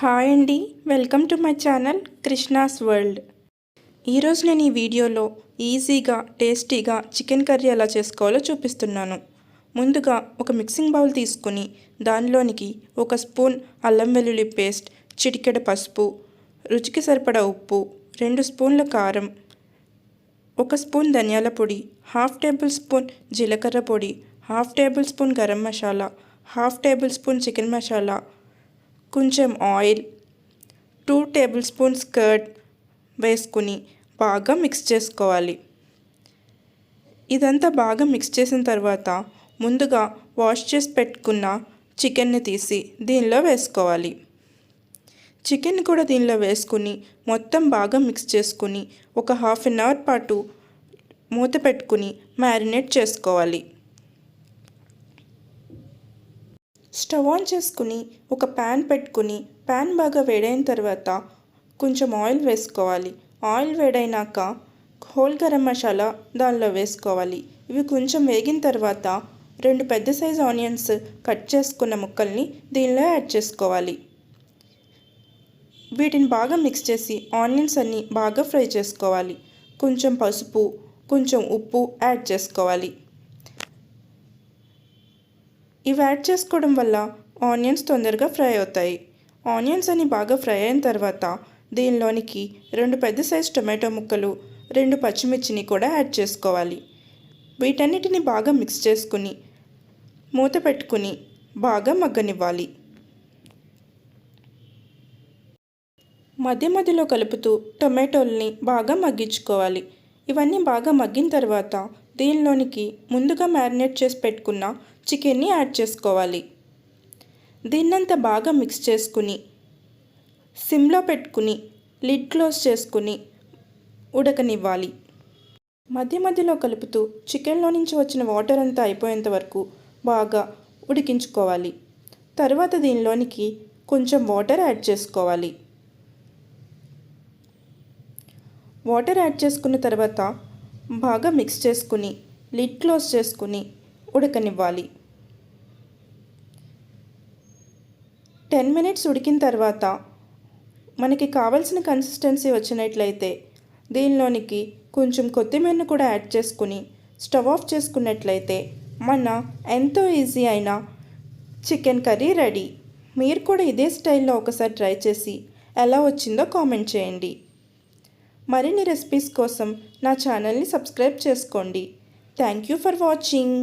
Hi అండి, welcome to my channel Krishna's world. ఈరోజు నేను ఈ వీడియోలో ఈజీగా టేస్టీగా చికెన్ కర్రీ ఎలా చేసుకోవాలో చూపిస్తున్నాను. ముందుగా ఒక మిక్సింగ్ బౌల్ తీసుకుని దానిలోనికి 1 స్పూన్ అల్లం వెల్లుల్లి పేస్ట్, చిటికెడు పసుపు, రుచికి సరిపడా ఉప్పు, 2 స్పూన్ల కారం, 1 స్పూన్ ధనియాల పొడి, 1/2 టేబుల్ స్పూన్ జీలకర్ర పొడి, 1/2 table spoon garam masala, 1/2 table spoon chicken masala, కొంచెం ఆయిల్, 2 టేబుల్ స్పూన్స్ కర్డ్ వేసుకుని బాగా మిక్స్ చేసుకోవాలి. ఇదంతా బాగా మిక్స్ చేసిన తర్వాత ముందుగా వాష్ చేసి పెట్టుకున్న చికెన్ని తీసి దీనిలో వేసుకోవాలి. చికెన్ కూడా దీనిలో వేసుకుని మొత్తం బాగా మిక్స్ చేసుకుని ఒక 1/2 అవర్ పాటు మూత పెట్టుకుని మ్యారినేట్ చేసుకోవాలి. స్టవ్ ఆన్ చేసుకుని ఒక ప్యాన్ పెట్టుకుని ప్యాన్ బాగా వేడైన తర్వాత కొంచెం ఆయిల్ వేసుకోవాలి. ఆయిల్ వేడైనాక హోల్ గరం మసాలా దానిలో వేసుకోవాలి. ఇవి కొంచెం వేగిన తర్వాత 2 పెద్ద సైజు ఆనియన్స్ కట్ చేసుకున్న ముక్కల్ని దీనిలో యాడ్ చేసుకోవాలి. వీటిని బాగా మిక్స్ చేసి ఆనియన్స్ అన్నీ బాగా ఫ్రై చేసుకోవాలి. కొంచెం పసుపు, కొంచెం ఉప్పు యాడ్ చేసుకోవాలి. ఇవి యాడ్ చేసుకోవడం వల్ల ఆనియన్స్ తొందరగా ఫ్రై అవుతాయి. ఆనియన్స్ అని బాగా ఫ్రై అయిన తర్వాత దీనిలోనికి 2 పెద్ద సైజు టొమాటో ముక్కలు, 2 పచ్చిమిర్చిని కూడా యాడ్ చేసుకోవాలి. వీటన్నిటిని బాగా మిక్స్ చేసుకుని మూత పెట్టుకుని బాగా మగ్గనివ్వాలి. మధ్య మధ్యలో కలుపుతూ టొమాటోల్ని బాగా మగ్గించుకోవాలి. ఇవన్నీ బాగా మగ్గిన తర్వాత దీనిలోనికి ముందుగా మ్యారినేట్ చేసి పెట్టుకున్న చికెన్ని యాడ్ చేసుకోవాలి. దీన్నంతా బాగా మిక్స్ చేసుకుని సిమ్లో పెట్టుకుని లిడ్ క్లోజ్ చేసుకుని ఉడకనివ్వాలి. మధ్య మధ్యలో కలుపుతూ చికెన్లో నుంచి వచ్చిన వాటర్ అంతా అయిపోయేంత వరకు బాగా ఉడికించుకోవాలి. తర్వాత దీనిలోనికి కొంచెం వాటర్ యాడ్ చేసుకోవాలి. వాటర్ యాడ్ చేసుకున్న తర్వాత బాగా మిక్స్ చేసుకుని లిడ్ క్లోజ్ చేసుకుని ఉడకనివ్వాలి. 10 మినిట్స్ ఉడికిన తర్వాత మనకి కావాల్సిన కన్సిస్టెన్సీ వచ్చినట్లయితే దీనిలోనికి కొంచెం కొత్తిమీరను కూడా యాడ్ చేసుకుని స్టవ్ ఆఫ్ చేసుకున్నట్లయితే మన ఎంతో ఈజీ అయిన చికెన్ కర్రీ రెడీ. మీరు కూడా ఇదే స్టైల్లో ఒకసారి ట్రై చేసి ఎలా వచ్చిందో కామెంట్ చేయండి. మరిన్ని రెసిపీస్ కోసం నా ఛానల్ని సబ్స్క్రైబ్ చేసుకోండి. Thank you for watching.